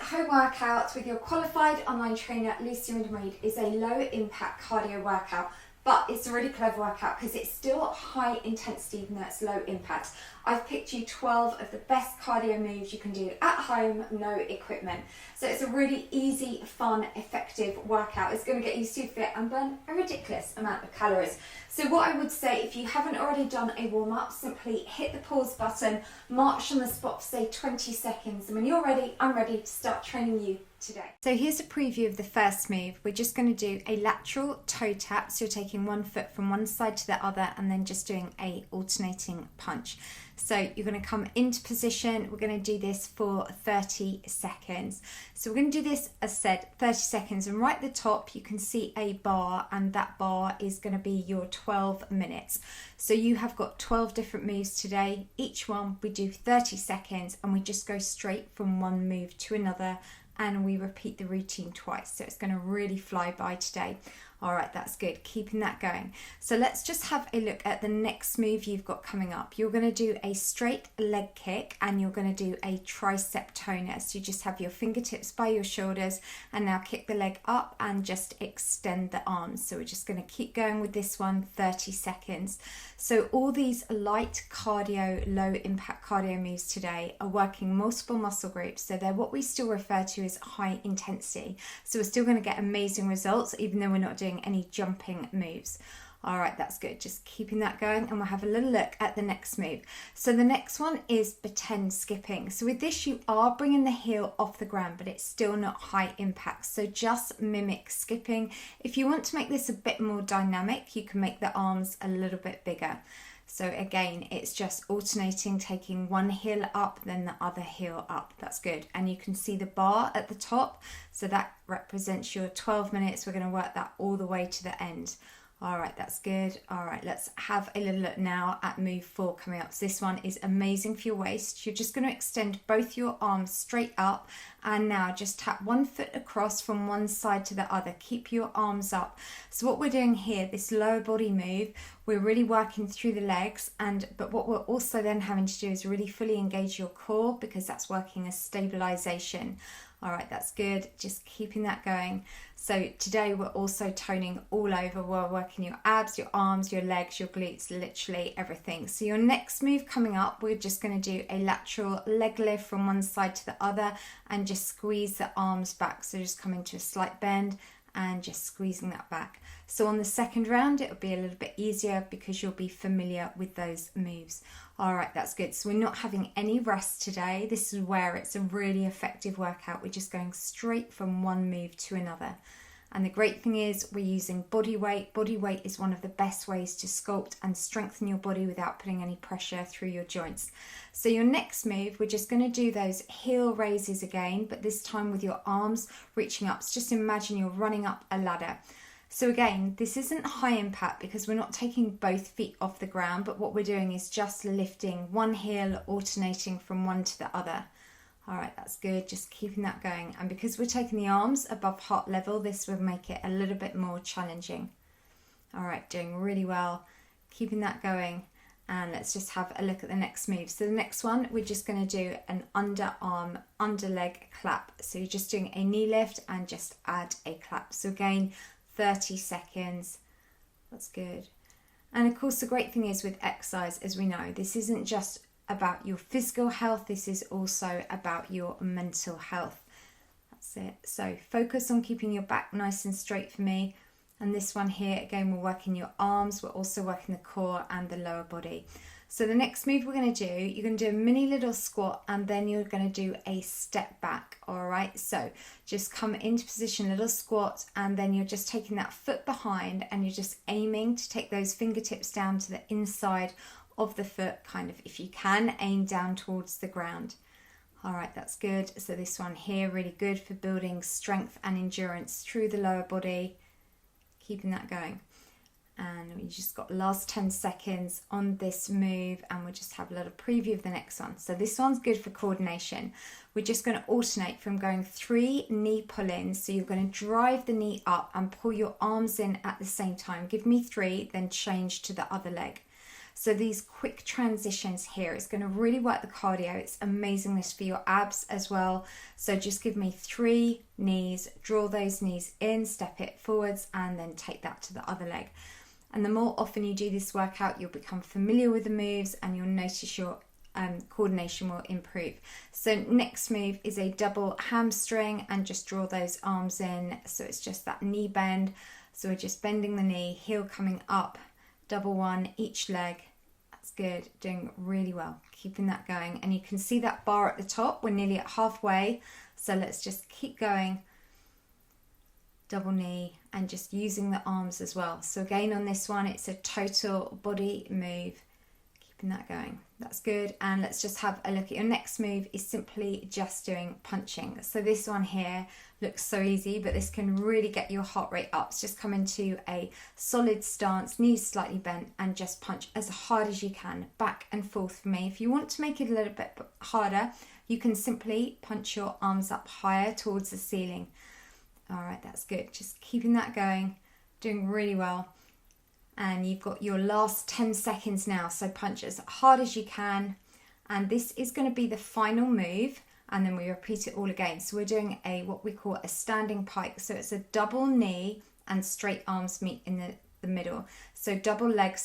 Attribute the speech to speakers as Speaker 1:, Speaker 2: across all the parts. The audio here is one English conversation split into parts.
Speaker 1: home workout with your qualified online trainer Lucy Wyndham-Read is a low impact cardio workout, but it's a really clever workout because it's still high intensity even though it's low impact. I've picked you 12 of the best cardio moves you can do at home, no equipment. So it's a really easy, fun, effective workout. It's going to get you super fit and burn a ridiculous amount of calories. So what I would say, if you haven't already done a warm-up, simply hit the pause button, march on the spot for say 20 seconds, and when you're ready, I'm ready to start training you today. So here's a preview of the first move. We're just going to do a lateral toe tap, so you're taking one foot from one side to the other and then just doing a alternating punch. So you're going to come into position. We're going to do this for 30 seconds. So we're going to do this, as said, 30 seconds, and right at the top you can see a bar, and that bar is going to be your 12 minutes. So you have got 12 different moves today. Each one we do 30 seconds and we just go straight from one move to another, and we repeat the routine twice. So it's going to really fly by today. All right, that's good. Keeping that going. So let's just have a look at the next move you've got coming up. You're going to do a straight leg kick and you're going to do a tricep toner. So you just have your fingertips by your shoulders and now kick the leg up and just extend the arms. So we're just going to keep going with this one, 30 seconds. So all these light cardio, low impact cardio moves today are working multiple muscle groups. So they're what we still refer to as high intensity. So we're still going to get amazing results even though we're not doing any jumping moves. All right, that's good. Just keeping that going, and we'll have a little look at the next move. So the next one is pretend skipping. So with this, you are bringing the heel off the ground, but it's still not high impact. So just mimic skipping. If you want to make this a bit more dynamic, you can make the arms a little bit bigger. So again, it's just alternating, taking one heel up, then the other heel up. That's good. And you can see the bar at the top. So that represents your 12 minutes. We're going to work that all the way to the end. All right, that's good. All right, let's have a little look now at move 4 coming up. So this one is amazing for your waist. You're just going to extend both your arms straight up, and now just tap one foot across from one side to the other. Keep your arms up. So what we're doing here, this lower body move, we're really working through the legs, but what we're also then having to do is really fully engage your core because that's working as stabilization. All right, that's good. Just keeping that going. So today we're also toning all over. We're working your abs, your arms, your legs, your glutes, literally everything. So your next move coming up, we're just going to do a lateral leg lift from one side to the other and just squeeze the arms back. So just come into a slight bend and just squeezing that back. So on the second round, it'll be a little bit easier because you'll be familiar with those moves. All right, that's good. So we're not having any rest today. This is where it's a really effective workout. We're just going straight from one move to another. And the great thing is we're using body weight. Body weight is one of the best ways to sculpt and strengthen your body without putting any pressure through your joints. So your next move, we're just going to do those heel raises again, but this time with your arms reaching up. So just imagine you're running up a ladder. So again, this isn't high impact because we're not taking both feet off the ground, but what we're doing is just lifting one heel, alternating from one to the other. All right, that's good. Just keeping that going. And because we're taking the arms above heart level, this would make it a little bit more challenging. All right, doing really well. Keeping that going. And let's just have a look at the next move. So the next one, we're just going to do an underarm, underleg clap. So you're just doing a knee lift and just add a clap. So again, 30 seconds. That's good. And of course, the great thing is with exercise, as we know, this isn't just about your physical health, this is also about your mental health. That's it. So focus on keeping your back nice and straight for me. And this one here, again, we're working your arms, we're also working the core and the lower body. So the next move we're going to do, you're going to do a mini little squat and then you're going to do a step back. All right, so just come into position, little squat, and then you're just taking that foot behind and you're just aiming to take those fingertips down to the inside of the foot, kind of, if you can, aim down towards the ground. All right, that's good. So this one here, really good for building strength and endurance through the lower body. Keeping that going. And we just got last 10 seconds on this move, and we'll just have a little preview of the next one. So this one's good for coordination. We're just going to alternate from going 3 knee pull-ins. So you're going to drive the knee up and pull your arms in at the same time. Give me 3, then change to the other leg. So these quick transitions here, it's going to really work the cardio. It's amazing this for your abs as well. So just give me 3 knees, draw those knees in, step it forwards, and then take that to the other leg. And the more often you do this workout, you'll become familiar with the moves and you'll notice your coordination will improve. So next move is a double hamstring, and just draw those arms in. So it's just that knee bend. So we're just bending the knee, heel coming up, double one each leg. That's good, doing really well, keeping that going. And you can see that bar at the top, we're nearly at halfway. So let's just keep going. Double knee, and just using the arms as well. So again on this one, it's a total body move. Keeping that going, that's good. And let's just have a look at your next move. Is simply just doing punching. So this one here looks so easy, but this can really get your heart rate up. So just come into a solid stance, knees slightly bent, and just punch as hard as you can, back and forth for me. If you want to make it a little bit harder, you can simply punch your arms up higher towards the ceiling. All right, that's good. Just keeping that going, doing really well. And you've got your last 10 seconds now, so punch as hard as you can. And this is going to be the final move, and then we repeat it all again. So we're doing what we call a standing pike. So it's a double knee and straight arms meet in the middle. So double leg,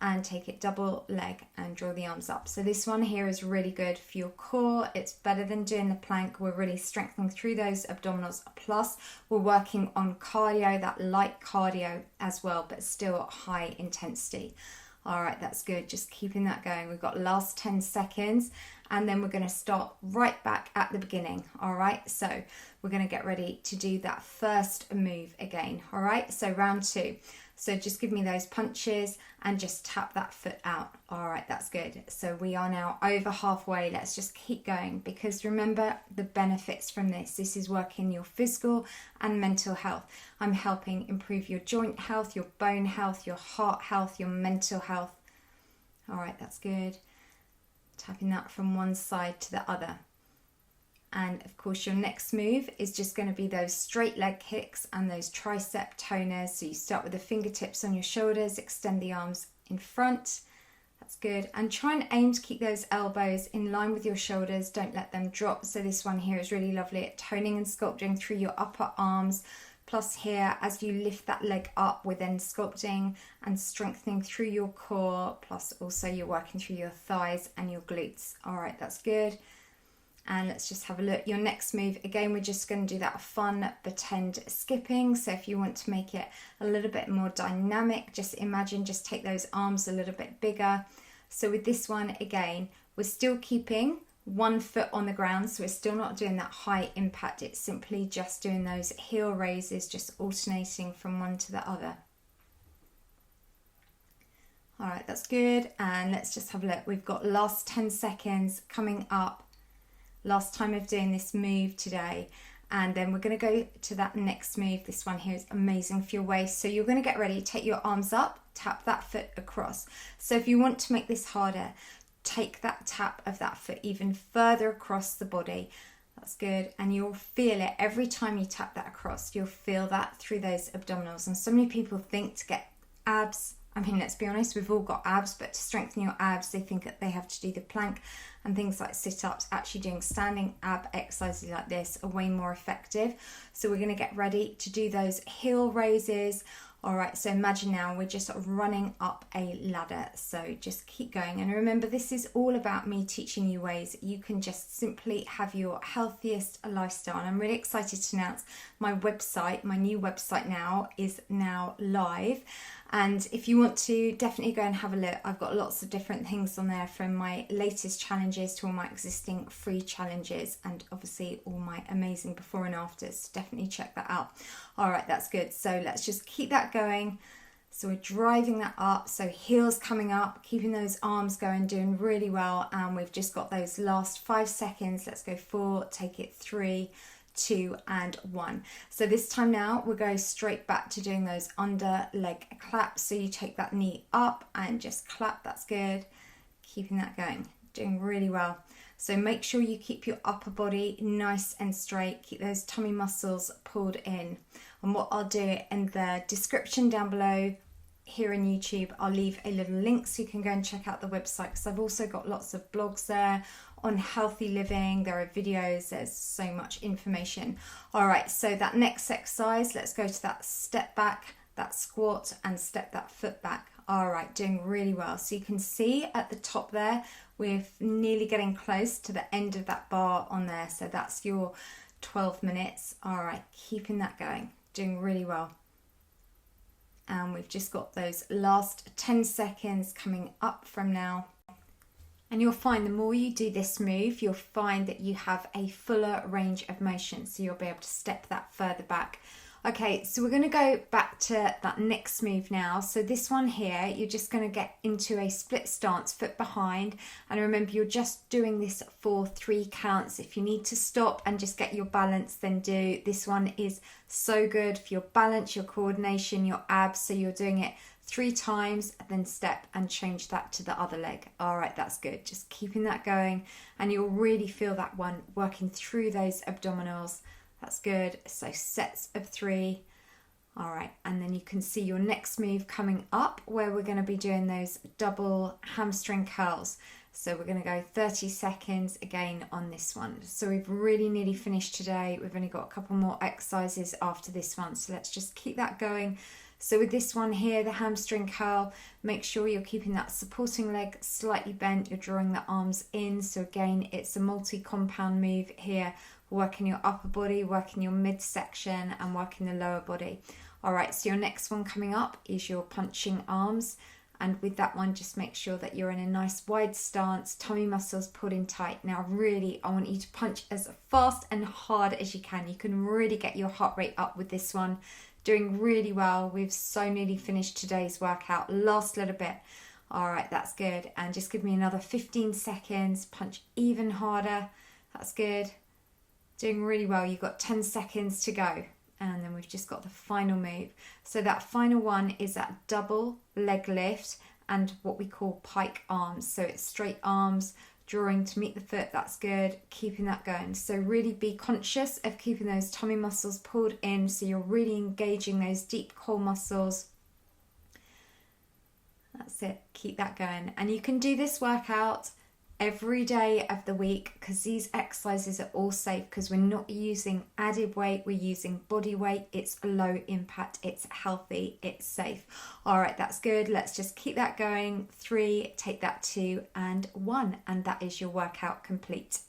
Speaker 1: and take it double leg and draw the arms up. So this one here is really good for your core. It's better than doing the plank. We're really strengthening through those abdominals. Plus we're working on cardio, that light cardio as well, but still high intensity. All right, that's good. Just keeping that going. We've got last 10 seconds, and then we're going to start right back at the beginning. All right, so we're going to get ready to do that first move again. All right, so round 2. So just give me those punches and just tap that foot out. All right, that's good. So we are now over halfway. Let's just keep going, because remember the benefits from this. This is working your physical and mental health. I'm helping improve your joint health, your bone health, your heart health, your mental health. All right, that's good. Tapping that from one side to the other. And of course your next move is just going to be those straight leg kicks and those tricep toners. So you start with the fingertips on your shoulders, extend the arms in front. That's good. And try and aim to keep those elbows in line with your shoulders. Don't let them drop. So this one here is really lovely at toning and sculpting through your upper arms. Plus here, as you lift that leg up, we're then sculpting and strengthening through your core. Plus also you're working through your thighs and your glutes. All right, that's good. And let's just have a look. Your next move, again, we're just going to do that fun pretend skipping. So if you want to make it a little bit more dynamic, just imagine, just take those arms a little bit bigger. So with this one, again, we're still keeping one foot on the ground. So we're still not doing that high impact. It's simply just doing those heel raises, just alternating from one to the other. All right, that's good. And let's just have a look. We've got last 10 seconds coming up. Last time of doing this move today, and then we're going to go to that next move. This one here is amazing for your waist. So you're going to get ready, take your arms up, tap that foot across. So if you want to make this harder, take that tap of that foot even further across the body. That's good. And you'll feel it every time you tap that across. You'll feel that through those abdominals. And so many people think to get abs, I mean, let's be honest, we've all got abs, but to strengthen your abs, they think that they have to do the plank and things like sit-ups. Actually doing standing ab exercises like this are way more effective. So we're going to get ready to do those heel raises. All right, so imagine now we're just sort of running up a ladder. So just keep going. And remember, this is all about me teaching you ways you can just simply have your healthiest lifestyle. And I'm really excited to announce my website, my new website now is now live. And if you want to, definitely go and have a look. I've got lots of different things on there, from my latest challenges to all my existing free challenges, and obviously all my amazing before and afters. Definitely check that out. All right, that's good. So let's just keep that going. So we're driving that up. So heels coming up, keeping those arms going, doing really well. And we've just got those last 5 seconds. Let's go 4, take it 3, 2 and 1. So this time now we'll go straight back to doing those under leg claps. So you take that knee up and just clap. That's good. Keeping that going, doing really well. So make sure you keep your upper body nice and straight. Keep those tummy muscles pulled in. And what I'll do in the description down below here in YouTube, I'll leave a little link so you can go and check out the website, because I've also got lots of blogs there on healthy living. There are videos, there's so much information. All right, so that next exercise, let's go to that step back, that squat, and step that foot back. All right, doing really well. So you can see at the top there, we're nearly getting close to the end of that bar on there. So that's your 12 minutes. All right, keeping that going, doing really well. And we've just got those last 10 seconds coming up from now. And you'll find the more you do this move, you'll find that you have a fuller range of motion. So you'll be able to step that further back. Okay, so we're going to go back to that next move now. So this one here, you're just going to get into a split stance, foot behind. And remember, you're just doing this for 3 counts. If you need to stop and just get your balance, then do. This one is so good for your balance, your coordination, your abs. So you're doing it 3 times, then step and change that to the other leg. All right, that's good. Just keeping that going. And you'll really feel that one working through those abdominals. That's good. So sets of 3. All right, and then you can see your next move coming up, where we're going to be doing those double hamstring curls. So we're going to go 30 seconds again on this one. So we've really nearly finished today. We've only got a couple more exercises after this one. So let's just keep that going. So with this one here, the hamstring curl, make sure you're keeping that supporting leg slightly bent. You're drawing the arms in. So again, it's a multi-compound move here. Working your upper body, working your midsection, and working the lower body. All right, so your next one coming up is your punching arms. And with that one, just make sure that you're in a nice wide stance, tummy muscles pulled in tight. Now, really, I want you to punch as fast and hard as you can. You can really get your heart rate up with this one. Doing really well. We've so nearly finished today's workout. Last little bit. All right, that's good. And just give me another 15 seconds. Punch even harder. That's good. Doing really well. You've got 10 seconds to go. And then we've just got the final move. So that final one is that double leg lift and what we call pike arms. So it's straight arms, drawing to meet the foot. That's good. Keeping that going. So really be conscious of keeping those tummy muscles pulled in. So you're really engaging those deep core muscles. That's it. Keep that going. And you can do this workout every day of the week, because these exercises are all safe, because we're not using added weight, we're using body weight. It's low impact, it's healthy, it's safe. All right, that's good. Let's just keep that going. 3, take that 2 and 1, and that is your workout complete.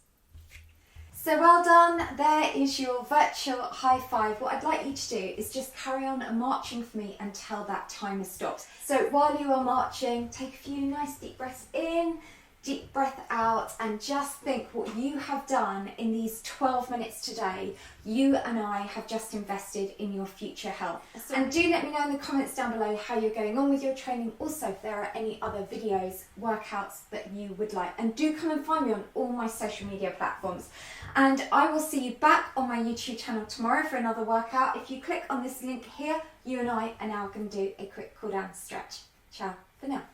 Speaker 1: So well done. There is your virtual high five. What I'd like you to do is just carry on marching for me until that timer stops. So while you are marching, take a few nice deep breaths in, deep breath out, and just think what you have done in these 12 minutes today. You and I have just invested in your future health. And do let me know in the comments down below how you're going on with your training. Also, if there are any other videos, workouts that you would like. And do come and find me on all my social media platforms. And I will see you back on my YouTube channel tomorrow for another workout. If you click on this link here, you and I are now going to do a quick cool down stretch. Ciao for now.